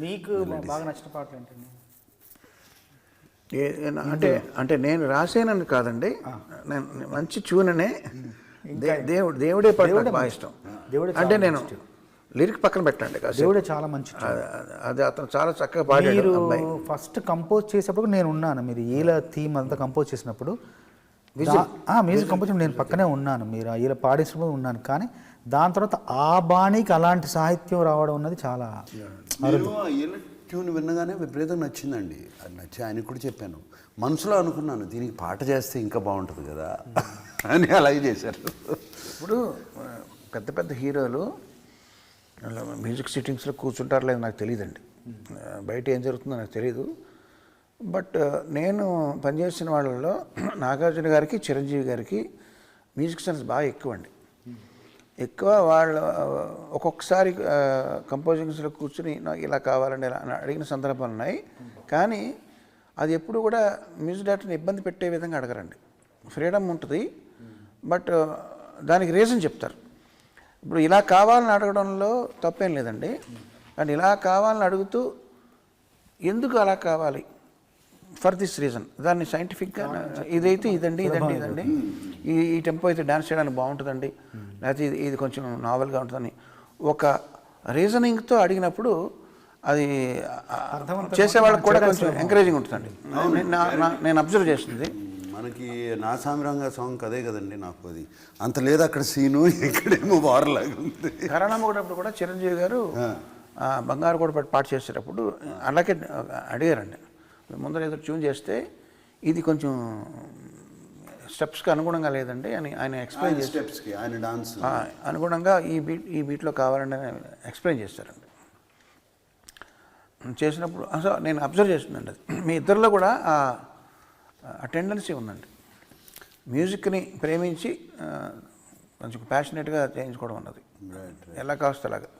మీకు బాగా నచ్చిన పాటలు ఏంటండి? అంటే అంటే నేను రాసేనని కాదండి, నేను మంచి ట్యూననే దేవుడే పాట నాకు బాగా ఇష్టం. అంటే నేను లిరిక్ పక్కన పెట్టండి, దేవుడే చాలా మంచి. అది అతను చాలా చక్కగా పాడాడు. మీరు ఫస్ట్ కంపోజ్ చేసేప్పుడు నేను ఉన్నాను, మీరు ఈల థీమ్ అంతా కంపోజ్ చేసినప్పుడు మ్యూజిక్ కంపోజ్ నేను పక్కనే ఉన్నాను, మీరు ఈల పాడేసినప్పుడు ఉన్నాను. కానీ దాని తర్వాత ఆ బాణీకి అలాంటి సాహిత్యం రావడం ఉన్నది చాలా ట్యూన్ విన్నగానే విపరీతంగా నచ్చిందండి. అది నచ్చి ఆయనకు కూడా చెప్పాను, మనసులో అనుకున్నాను దీనికి పాట చేస్తే ఇంకా బాగుంటుంది కదా అని అలాగే చేశారు. ఇప్పుడు పెద్ద పెద్ద హీరోలు మ్యూజిక్ సిట్టింగ్స్లో కూర్చుంటారు లేదు నాకు తెలియదండి, బయట ఏం జరుగుతుందో నాకు తెలియదు. బట్ నేను పనిచేసిన వాళ్ళలో నాగార్జున గారికి చిరంజీవి గారికి మ్యూజిక్ సెన్స్ బాగా ఎక్కువ అండి. ఎక్కువ వాళ్ళు ఒక్కొక్కసారి కంపోజింగ్స్లో కూర్చుని నాకు ఇలా కావాలండి ఇలా అని అడిగిన సందర్భాలు ఉన్నాయి. కానీ అది ఎప్పుడు కూడా మ్యూజిక్ డైరెక్టర్ని ఇబ్బంది పెట్టే విధంగా అడగరండి. ఫ్రీడమ్ ఉంటుంది, బట్ దానికి రీజన్ చెప్తారు. ఇప్పుడు ఇలా కావాలని అడగడంలో తప్పేం లేదండి, కానీ ఇలా కావాలని అడుగుతూ ఎందుకు అలా కావాలి ఫర్ దిస్ రీజన్, దాన్ని సైంటిఫిక్గా ఇదైతే ఇదండి ఇదండి ఇదండి ఈ టెంపో అయితే డ్యాన్స్ చేయడానికి బాగుంటుందండి, లేకపోతే ఇది కొంచెం నావెల్గా ఉంటుందని ఒక రీజనింగ్తో అడిగినప్పుడు అది చేసేవాళ్ళకి కూడా కొంచెం ఎంకరేజింగ్ ఉంటుందండి. నేను అబ్జర్వ్ చేస్తుంది. మనకి నా సామిరంగా సాంగ్ అదే కదండి, నాకు అది అంత లేదు అక్కడ సీను, ఇక్కడేమో వారలాగా ఉంది. కరణమ్మ కూడా చిరంజీవి గారు బంగారు కూడా పాట చేసేటప్పుడు అలాగే అడిగారండి, ముందర ఏదో ట్యూన్ చేస్తే ఇది కొంచెం స్టెప్స్కి అనుగుణంగా లేదండి అని ఆయన ఎక్స్ప్లెయిన్ చేసి స్టెప్స్కి ఆయన డాన్స్ అనుగుణంగా ఈ బీట్లో కావాలని ఎక్స్ప్లెయిన్ చేస్తారండి. చేసినప్పుడు అసలు నేను అబ్జర్వ్ చేస్తుందండి, అది మీ ఇద్దరిలో కూడా ఆ టెండెన్సీ ఉందండి. మ్యూజిక్ని ప్రేమించి కొంచెం ప్యాషనేట్గా చేయించుకోవడం అన్నది ఎలా కావస్తే అలాగా.